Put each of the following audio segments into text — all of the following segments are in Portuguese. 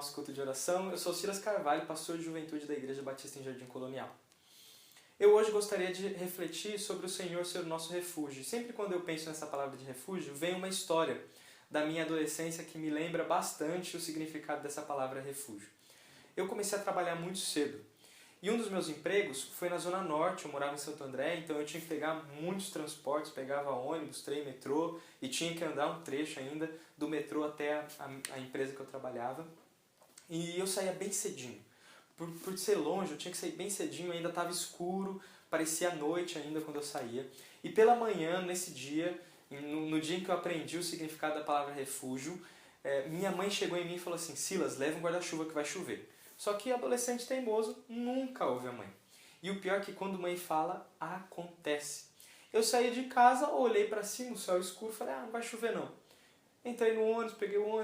Nosso culto de oração. Eu sou Silas Carvalho, pastor de juventude da Igreja Batista em Jardim Colonial. Eu hoje gostaria de refletir sobre o Senhor ser o nosso refúgio. Sempre quando eu penso nessa palavra de refúgio, vem uma história da minha adolescência que me lembra bastante o significado dessa palavra refúgio. Eu comecei a trabalhar muito cedo. E um dos meus empregos foi na Zona Norte, eu morava em Santo André, então eu tinha que pegar muitos transportes, pegava ônibus, trem, metrô, e tinha que andar um trecho ainda do metrô até a empresa que eu trabalhava. E eu saía bem cedinho. Por ser longe, eu tinha que sair bem cedinho, ainda estava escuro, parecia noite ainda quando eu saía. E pela manhã, nesse dia, no dia em que eu aprendi o significado da palavra refúgio, minha mãe chegou em mim e falou assim: Silas, leva um guarda-chuva que vai chover. Só que adolescente teimoso nunca ouve a mãe. E o pior é que quando a mãe fala, acontece. Eu saí de casa, olhei para cima, o céu escuro, falei, não vai chover não. Entrei no ônibus,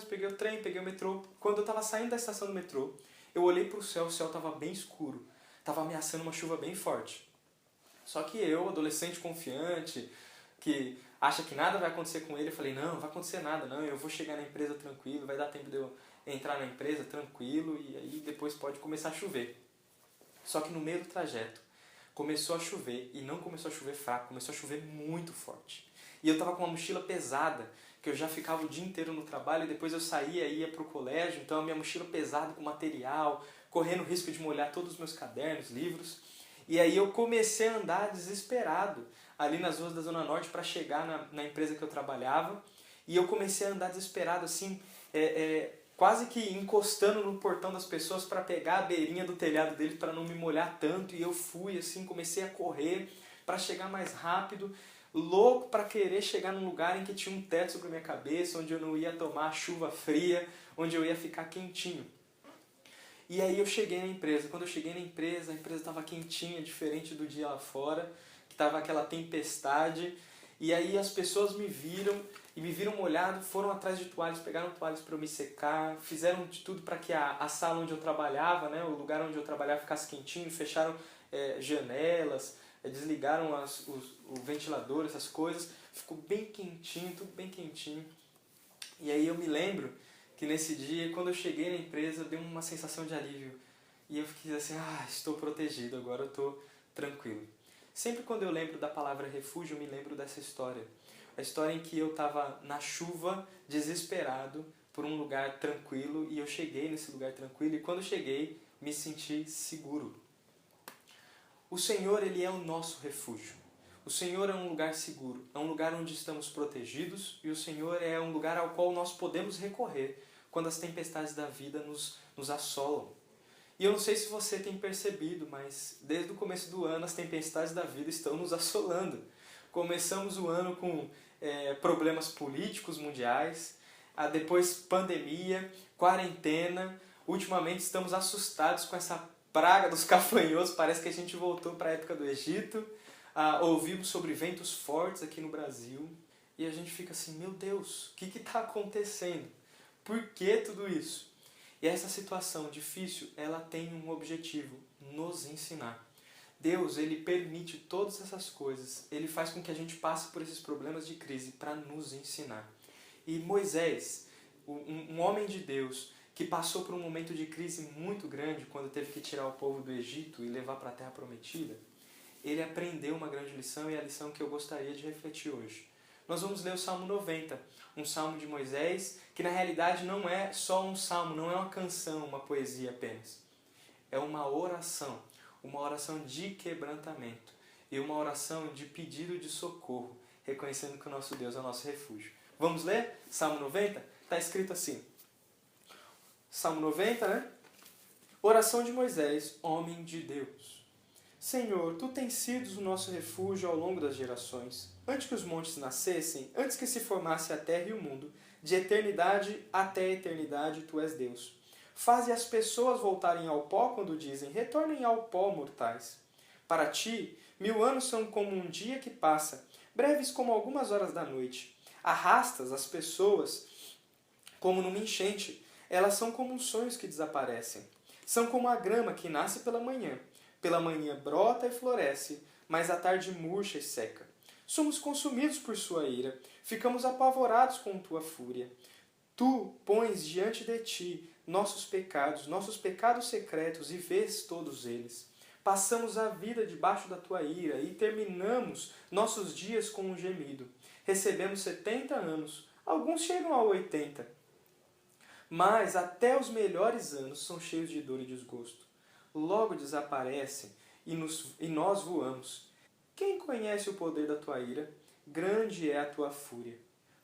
peguei o trem, peguei o metrô. Quando eu estava saindo da estação do metrô, eu olhei para o céu estava bem escuro. Estava ameaçando uma chuva bem forte. Só que eu, adolescente confiante, que acha que nada vai acontecer com ele, eu falei, não vai acontecer nada, não, eu vou chegar na empresa tranquilo, vai dar tempo de eu entrar na empresa tranquilo e aí depois pode começar a chover. Só que no meio do trajeto começou a chover e não começou a chover fraco, começou a chover muito forte. E eu estava com uma mochila pesada, que eu já ficava o dia inteiro no trabalho e depois eu saía e ia para o colégio, então a minha mochila pesada com material, correndo o risco de molhar todos os meus cadernos, livros. E aí eu comecei a andar desesperado ali nas ruas da Zona Norte para chegar na empresa que eu trabalhava. E eu comecei a andar desesperado assim, quase que encostando no portão das pessoas para pegar a beirinha do telhado deles para não me molhar tanto. E eu fui assim, comecei a correr para chegar mais rápido, louco para querer chegar num lugar em que tinha um teto sobre a minha cabeça, onde eu não ia tomar chuva fria, onde eu ia ficar quentinho. E aí eu cheguei na empresa. Quando eu cheguei na empresa, a empresa estava quentinha, diferente do dia lá fora, que estava aquela tempestade. E aí as pessoas me viram molhado, foram atrás de toalhas, pegaram toalhas para eu me secar, fizeram de tudo para que a sala onde eu trabalhava, né, o lugar onde eu trabalhava ficasse quentinho, fecharam janelas, desligaram o ventilador, essas coisas, ficou bem quentinho, tudo bem quentinho. E aí eu me lembro que nesse dia, quando eu cheguei na empresa, deu uma sensação de alívio. E eu fiquei assim, estou protegido, agora eu estou tranquilo. Sempre quando eu lembro da palavra refúgio, eu me lembro dessa história. A história em que eu estava na chuva, desesperado, por um lugar tranquilo, e eu cheguei nesse lugar tranquilo, e quando eu cheguei, me senti seguro. O Senhor, Ele é o nosso refúgio. O Senhor é um lugar seguro, é um lugar onde estamos protegidos, e o Senhor é um lugar ao qual nós podemos recorrer quando as tempestades da vida nos assolam. E eu não sei se você tem percebido, mas desde o começo do ano as tempestades da vida estão nos assolando. Começamos o ano com problemas políticos mundiais, depois pandemia, quarentena. Ultimamente estamos assustados com essa praga dos gafanhotos, parece que a gente voltou para a época do Egito. Ouvimos sobre ventos fortes aqui no Brasil e a gente fica assim, meu Deus, o que está acontecendo? Por que tudo isso? E essa situação difícil, ela tem um objetivo, nos ensinar. Deus, Ele permite todas essas coisas, Ele faz com que a gente passe por esses problemas de crise para nos ensinar. E Moisés, um homem de Deus, que passou por um momento de crise muito grande, quando teve que tirar o povo do Egito e levar para a Terra Prometida, ele aprendeu uma grande lição e é a lição que eu gostaria de refletir hoje. Nós vamos ler o Salmo 90, um salmo de Moisés, que na realidade não é só um salmo, não é uma canção, uma poesia apenas. É uma oração de quebrantamento e uma oração de pedido de socorro, reconhecendo que o nosso Deus é o nosso refúgio. Vamos ler? Salmo 90? Está escrito assim. Salmo 90, né? Oração de Moisés, homem de Deus. Senhor, Tu tens sido o nosso refúgio ao longo das gerações. Antes que os montes nascessem, antes que se formasse a terra e o mundo, de eternidade até eternidade Tu és Deus. Faze as pessoas voltarem ao pó quando dizem, retornem ao pó, mortais. Para Ti, 1000 anos são como um dia que passa, breves como algumas horas da noite. Arrastas as pessoas como numa enchente, elas são como os sonhos que desaparecem. São como a grama que nasce pela manhã brota e floresce, mas à tarde murcha e seca. Somos consumidos por sua ira, ficamos apavorados com tua fúria. Tu pões diante de ti nossos pecados secretos, e vês todos eles. Passamos a vida debaixo da tua ira e terminamos nossos dias com um gemido. Recebemos 70 anos, alguns chegam a 80. Mas até os melhores anos são cheios de dor e desgosto. Logo desaparecem e nós voamos. Quem conhece o poder da tua ira? Grande é a tua fúria,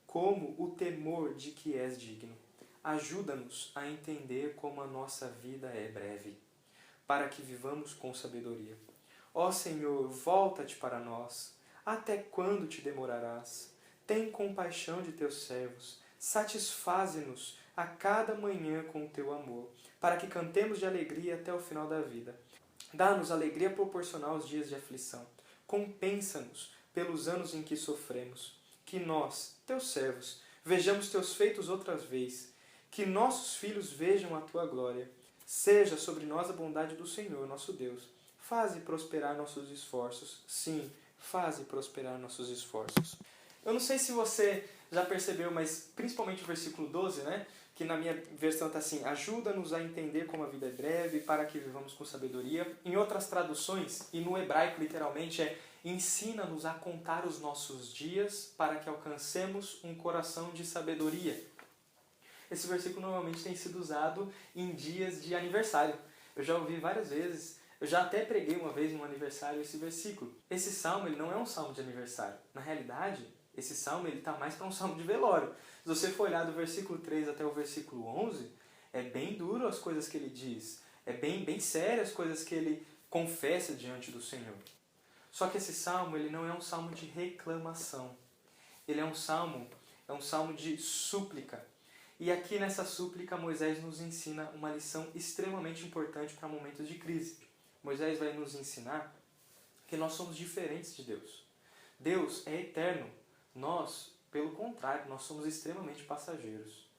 como o temor de que és digno. Ajuda-nos a entender como a nossa vida é breve, para que vivamos com sabedoria. Ó Senhor, volta-te para nós. Até quando te demorarás? Tem compaixão de teus servos. Satisfaze-nos a cada manhã com o teu amor, para que cantemos de alegria até o final da vida. Dá-nos alegria proporcional aos dias de aflição. Compensa-nos pelos anos em que sofremos. Que nós, teus servos, vejamos teus feitos outras vezes. Que nossos filhos vejam a tua glória. Seja sobre nós a bondade do Senhor, nosso Deus. Faze prosperar nossos esforços. Sim, faze prosperar nossos esforços. Eu não sei se você já percebeu, mas principalmente o versículo 12, né? Que na minha versão está assim: ajuda-nos a entender como a vida é breve, para que vivamos com sabedoria. Em outras traduções, e no hebraico literalmente é: ensina-nos a contar os nossos dias, para que alcancemos um coração de sabedoria. Esse versículo normalmente tem sido usado em dias de aniversário. Eu já ouvi várias vezes, eu já até preguei uma vez no aniversário esse versículo. Esse salmo ele não é um salmo de aniversário. Na realidade, esse salmo está mais para um salmo de velório. Se você for olhar do versículo 3 até o versículo 11, é bem duro as coisas que ele diz. É bem sério as coisas que ele confessa diante do Senhor. Só que esse salmo ele não é um salmo de reclamação. Ele é um salmo de súplica. E aqui nessa súplica, Moisés nos ensina uma lição extremamente importante para momentos de crise. Moisés vai nos ensinar que nós somos diferentes de Deus. Deus é eterno. Nós, pelo contrário, nós somos extremamente passageiros.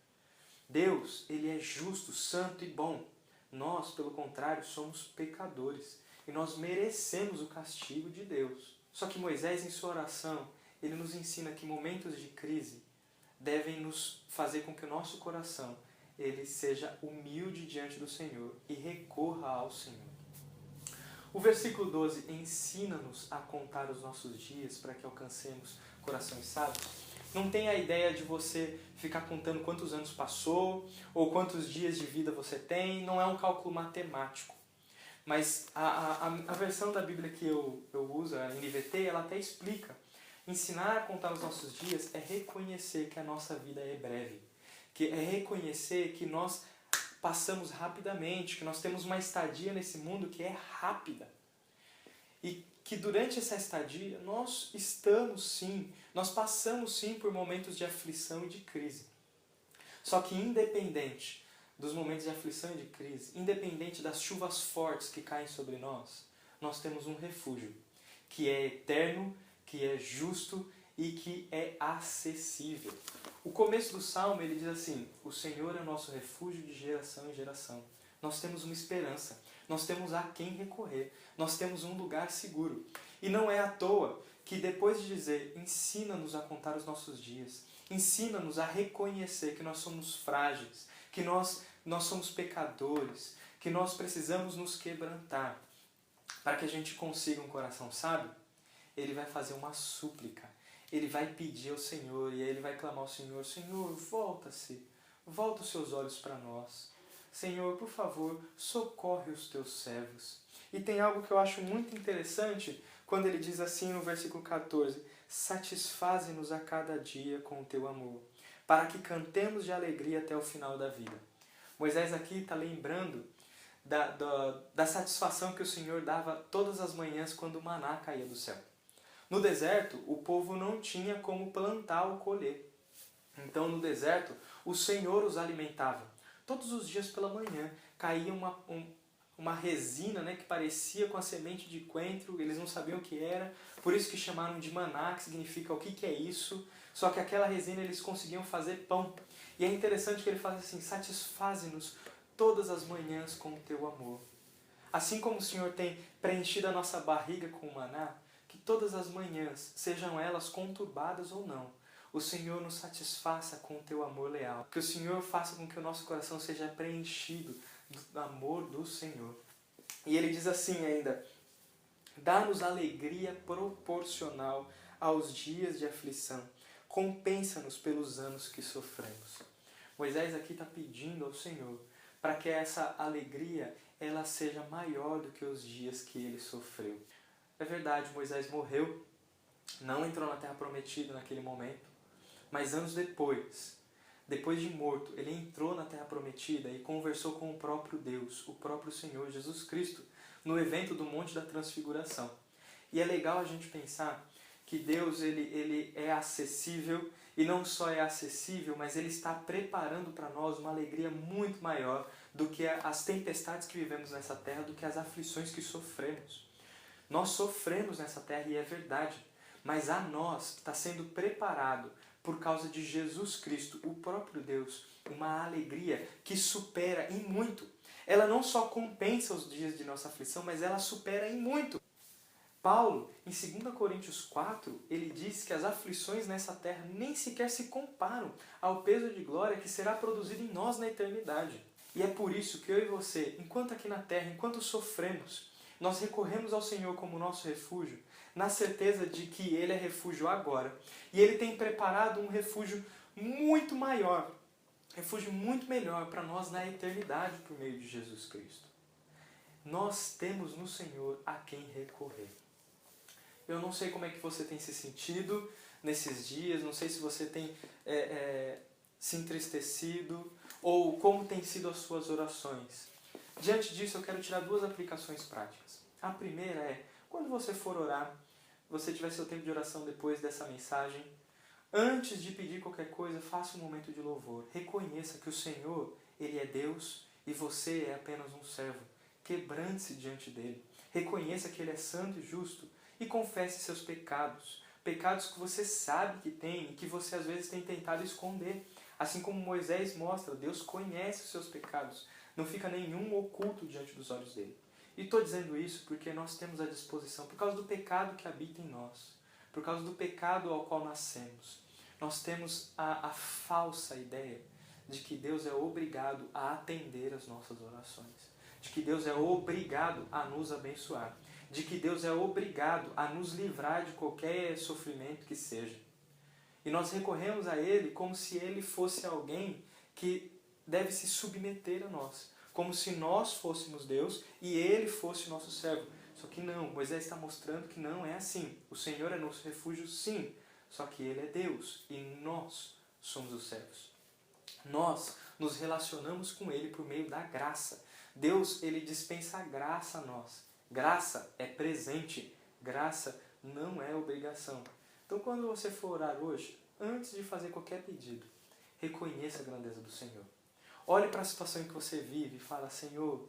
Deus, ele é justo, santo e bom. Nós, pelo contrário, somos pecadores. E nós merecemos o castigo de Deus. Só que Moisés, em sua oração, ele nos ensina que momentos de crise devem nos fazer com que o nosso coração ele seja humilde diante do Senhor e recorra ao Senhor. O versículo 12, ensina-nos a contar os nossos dias para que alcancemos corações sábios. Não tem a ideia de você ficar contando quantos anos passou ou quantos dias de vida você tem, não é um cálculo matemático. Mas a versão da Bíblia que eu uso, a NVT, ela até explica. Ensinar a contar os nossos dias é reconhecer que a nossa vida é breve. Que é reconhecer que nós passamos rapidamente, que nós temos uma estadia nesse mundo que é rápida. E que durante essa estadia nós passamos sim por momentos de aflição e de crise. Só que independente dos momentos de aflição e de crise, independente das chuvas fortes que caem sobre nós, nós temos um refúgio que é eterno, que é justo e que é acessível. O começo do Salmo ele diz assim: o Senhor é o nosso refúgio de geração em geração. Nós temos uma esperança, nós temos a quem recorrer, nós temos um lugar seguro. E não é à toa que depois de dizer, ensina-nos a contar os nossos dias, ensina-nos a reconhecer que nós somos frágeis, que nós somos pecadores, que nós precisamos nos quebrantar para que a gente consiga um coração sábio, ele vai fazer uma súplica. Ele vai pedir ao Senhor e aí ele vai clamar ao Senhor: Senhor, volta-se, volta os seus olhos para nós. Senhor, por favor, socorre os teus servos. E tem algo que eu acho muito interessante quando ele diz assim no versículo 14: satisfaze-nos a cada dia com o teu amor, para que cantemos de alegria até o final da vida. Moisés aqui está lembrando da satisfação que o Senhor dava todas as manhãs quando o maná caía do céu. No deserto, o povo não tinha como plantar ou colher. Então, no deserto, o Senhor os alimentava. Todos os dias pela manhã caía uma resina, né, que parecia com a semente de coentro, eles não sabiam o que era, por isso que chamaram de maná, que significa o que é isso. Só que aquela resina eles conseguiam fazer pão. E é interessante que ele fala assim: satisfaze-nos todas as manhãs com o teu amor. Assim como o Senhor tem preenchido a nossa barriga com o maná, que todas as manhãs, sejam elas conturbadas ou não, o Senhor nos satisfaça com o teu amor leal. Que o Senhor faça com que o nosso coração seja preenchido do amor do Senhor. E ele diz assim ainda: dá-nos alegria proporcional aos dias de aflição. Compensa-nos pelos anos que sofremos. Moisés aqui está pedindo ao Senhor para que essa alegria ela seja maior do que os dias que ele sofreu. É verdade, Moisés morreu, não entrou na Terra Prometida naquele momento, mas anos depois de morto, ele entrou na Terra Prometida e conversou com o próprio Deus, o próprio Senhor Jesus Cristo, no evento do Monte da Transfiguração. E é legal a gente pensar que Deus ele é acessível, e não só é acessível, mas ele está preparando para nós uma alegria muito maior do que as tempestades que vivemos nessa terra, do que as aflições que sofremos. Nós sofremos nessa terra e é verdade, mas a nós está sendo preparado, por causa de Jesus Cristo, o próprio Deus, uma alegria que supera em muito. Ela não só compensa os dias de nossa aflição, mas ela supera em muito. Paulo, em 2 Coríntios 4, ele diz que as aflições nessa terra nem sequer se comparam ao peso de glória que será produzido em nós na eternidade. E é por isso que eu e você, enquanto aqui na terra, enquanto sofremos, nós recorremos ao Senhor como nosso refúgio, na certeza de que Ele é refúgio agora. E Ele tem preparado um refúgio muito maior, refúgio muito melhor para nós na eternidade por meio de Jesus Cristo. Nós temos no Senhor a quem recorrer. Eu não sei como é que você tem se sentido nesses dias, não sei se você tem se entristecido ou como tem sido as suas orações. Diante disso, eu quero tirar 2 aplicações práticas. A primeira é, quando você for orar, você tiver seu tempo de oração depois dessa mensagem, antes de pedir qualquer coisa, faça um momento de louvor. Reconheça que o Senhor, Ele é Deus e você é apenas um servo. Quebrante-se diante dEle. Reconheça que Ele é santo e justo e confesse seus pecados. Pecados que você sabe que tem e que você às vezes tem tentado esconder. Assim como Moisés mostra, Deus conhece os seus pecados. Não fica nenhum oculto diante dos olhos dele. E estou dizendo isso porque nós temos a disposição, por causa do pecado que habita em nós, por causa do pecado ao qual nascemos. Nós temos a falsa ideia de que Deus é obrigado a atender as nossas orações, de que Deus é obrigado a nos abençoar, de que Deus é obrigado a nos livrar de qualquer sofrimento que seja. E nós recorremos a Ele como se Ele fosse alguém que deve se submeter a nós, como se nós fôssemos Deus e Ele fosse o nosso servo. Só que não, Moisés está mostrando que não é assim. O Senhor é nosso refúgio, sim, só que Ele é Deus e nós somos os servos. Nós nos relacionamos com Ele por meio da graça. Deus, Ele dispensa a graça a nós. Graça é presente, graça não é obrigação. Então, quando você for orar hoje, antes de fazer qualquer pedido, reconheça a grandeza do Senhor. Olhe para a situação em que você vive e fala: Senhor,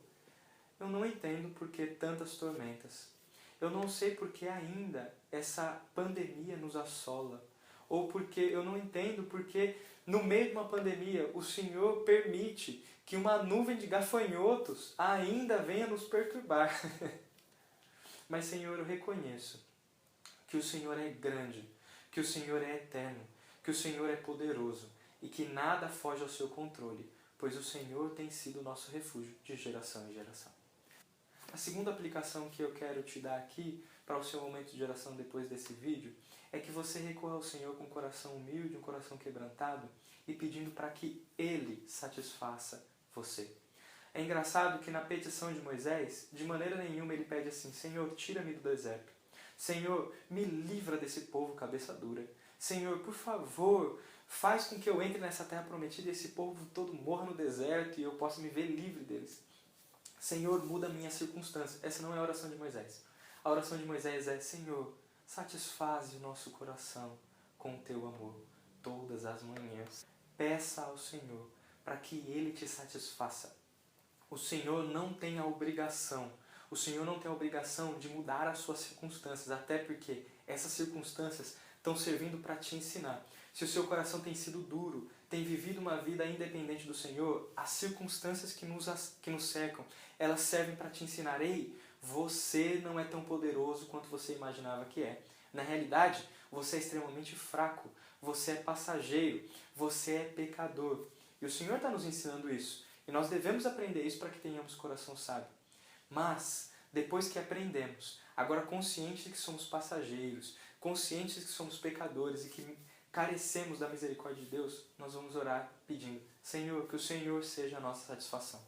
eu não entendo por que tantas tormentas. Eu não sei por que ainda essa pandemia nos assola. Ou porque eu não entendo porque no meio de uma pandemia o Senhor permite que uma nuvem de gafanhotos ainda venha nos perturbar. Mas, Senhor, eu reconheço que o Senhor é grande, que o Senhor é eterno, que o Senhor é poderoso e que nada foge ao seu controle, pois o Senhor tem sido o nosso refúgio de geração em geração. A segunda aplicação que eu quero te dar aqui para o seu momento de oração depois desse vídeo é que você recorra ao Senhor com um coração humilde, um coração quebrantado e pedindo para que Ele satisfaça você. É engraçado que na petição de Moisés, de maneira nenhuma ele pede assim: Senhor, tira-me do deserto. Senhor, me livra desse povo cabeça dura. Senhor, por favor, faz com que eu entre nessa terra prometida e esse povo todo morra no deserto e eu possa me ver livre deles. Senhor, muda a minha circunstância. Essa não é a oração de Moisés. A oração de Moisés é: Senhor, satisfaze o nosso coração com o teu amor todas as manhãs. Peça ao Senhor para que Ele te satisfaça. O Senhor não tem a obrigação. O Senhor não tem a obrigação de mudar as suas circunstâncias, até porque essas circunstâncias estão servindo para te ensinar. Se o seu coração tem sido duro, tem vivido uma vida independente do Senhor, as circunstâncias que nos cercam, elas servem para te ensinar: ei, você não é tão poderoso quanto você imaginava que é. Na realidade, você é extremamente fraco. você é passageiro, você é pecador. E o Senhor está nos ensinando isso. E nós devemos aprender isso para que tenhamos coração sábio. Mas, depois que aprendemos, agora conscientes de que somos passageiros, conscientes de que somos pecadores e que carecemos da misericórdia de Deus, nós vamos orar pedindo: Senhor, que o Senhor seja a nossa satisfação.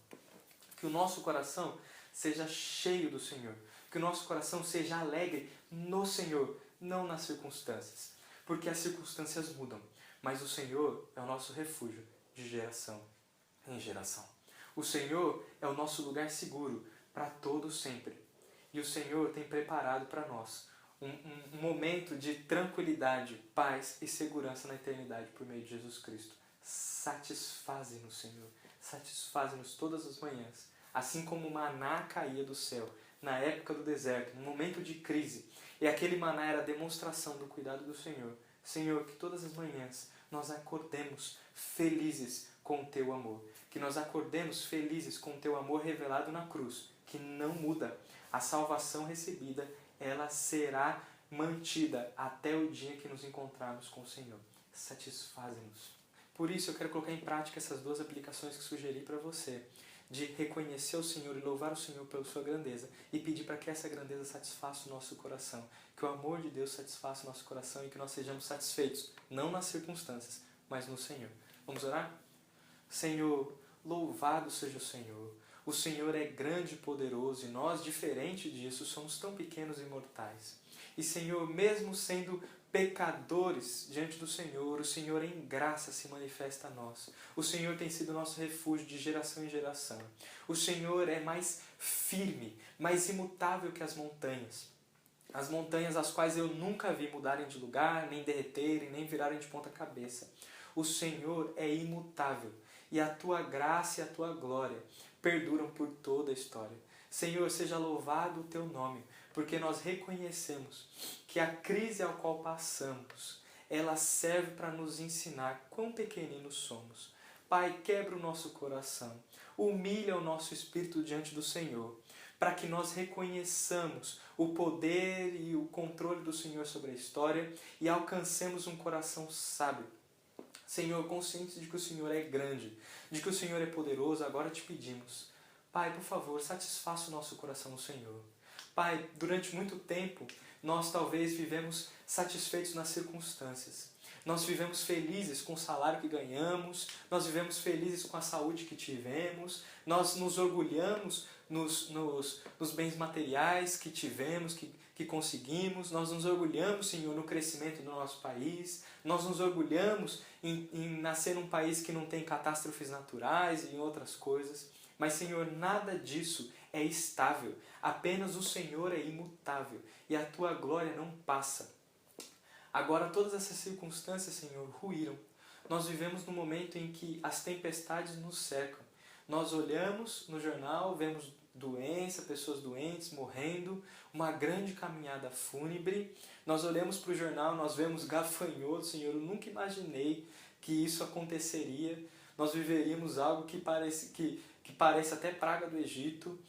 Que o nosso coração seja cheio do Senhor. Que o nosso coração seja alegre no Senhor, não nas circunstâncias. Porque as circunstâncias mudam, mas o Senhor é o nosso refúgio de geração em geração. O Senhor é o nosso lugar seguro para todo sempre. E o Senhor tem preparado para nós um momento de tranquilidade, paz e segurança na eternidade por meio de Jesus Cristo. Satisfaze-nos, Senhor. Satisfaze-nos todas as manhãs. Assim como o maná caía do céu na época do deserto, no momento de crise, e aquele maná era a demonstração do cuidado do Senhor. Senhor, que todas as manhãs nós acordemos felizes com o Teu amor. Que nós acordemos felizes com o Teu amor revelado na cruz, que não muda. A salvação recebida, ela será mantida até o dia que nos encontrarmos com o Senhor. Satisfaze-nos. Por isso eu quero colocar em prática essas duas aplicações que sugeri para você, de reconhecer o Senhor e louvar o Senhor pela sua grandeza e pedir para que essa grandeza satisfaça o nosso coração, que o amor de Deus satisfaça o nosso coração e que nós sejamos satisfeitos, não nas circunstâncias, mas no Senhor. Vamos orar? Senhor, louvado seja o Senhor. O Senhor é grande e poderoso e nós, diferente disso, somos tão pequenos e mortais. E Senhor, mesmo sendo pecadores diante do Senhor, o Senhor em graça se manifesta a nós. O Senhor tem sido nosso refúgio de geração em geração. O Senhor é mais firme, mais imutável que as montanhas. As montanhas as quais eu nunca vi mudarem de lugar, nem derreterem, nem virarem de ponta cabeça. O Senhor é imutável e a Tua graça e a Tua glória perduram por toda a história. Senhor, seja louvado o Teu nome, porque nós reconhecemos que a crise ao qual passamos, ela serve para nos ensinar quão pequeninos somos. Pai, quebra o nosso coração, humilha o nosso espírito diante do Senhor, para que nós reconheçamos o poder e o controle do Senhor sobre a história e alcancemos um coração sábio. Senhor, conscientes de que o Senhor é grande, de que o Senhor é poderoso, agora te pedimos. Pai, por favor, satisfaça o nosso coração no Senhor. Pai, durante muito tempo, nós talvez vivemos satisfeitos nas circunstâncias. Nós vivemos felizes com o salário que ganhamos, nós vivemos felizes com a saúde que tivemos, nós nos orgulhamos nos bens materiais que tivemos, que conseguimos, nós nos orgulhamos, Senhor, no crescimento do nosso país, nós nos orgulhamos em nascer num país que não tem catástrofes naturais e em outras coisas. Mas, Senhor, nada disso é estável. Apenas o Senhor é imutável e a Tua glória não passa. Agora, todas essas circunstâncias, Senhor, ruíram. Nós vivemos num momento em que as tempestades nos cercam. Nós olhamos no jornal, vemos doença, pessoas doentes morrendo, uma grande caminhada fúnebre. Nós olhamos para o jornal, nós vemos gafanhotos. Senhor, eu nunca imaginei que isso aconteceria. Nós viveríamos algo que parece até praga do Egito,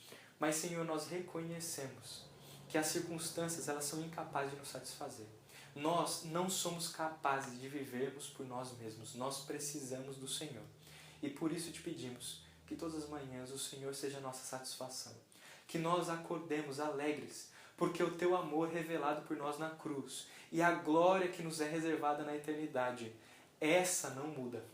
mas, Senhor, nós reconhecemos que as circunstâncias elas são incapazes de nos satisfazer. Nós não somos capazes de vivermos por nós mesmos, nós precisamos do Senhor. E por isso te pedimos que todas as manhãs o Senhor seja a nossa satisfação, que nós acordemos alegres, porque o Teu amor revelado por nós na cruz e a glória que nos é reservada na eternidade, essa não muda.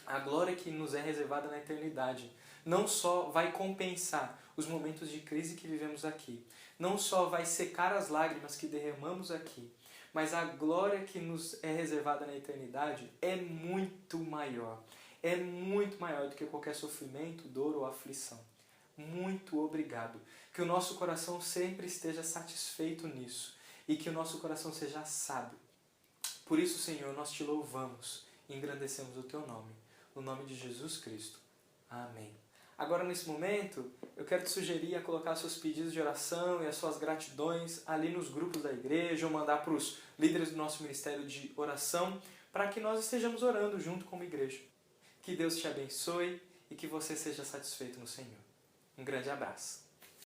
A glória que nos é reservada na eternidade não só vai compensar os momentos de crise que vivemos aqui, não só vai secar as lágrimas que derramamos aqui, mas a glória que nos é reservada na eternidade é muito maior do que qualquer sofrimento, dor ou aflição. Muito obrigado. Que o nosso coração sempre esteja satisfeito nisso e que o nosso coração seja sábio. Por isso, Senhor, nós te louvamos e engrandecemos o Teu nome. No nome de Jesus Cristo. Amém. Agora, nesse momento, eu quero te sugerir a colocar seus pedidos de oração e as suas gratidões ali nos grupos da igreja ou mandar para os líderes do nosso ministério de oração para que nós estejamos orando junto como igreja. Que Deus te abençoe e que você seja satisfeito no Senhor. Um grande abraço.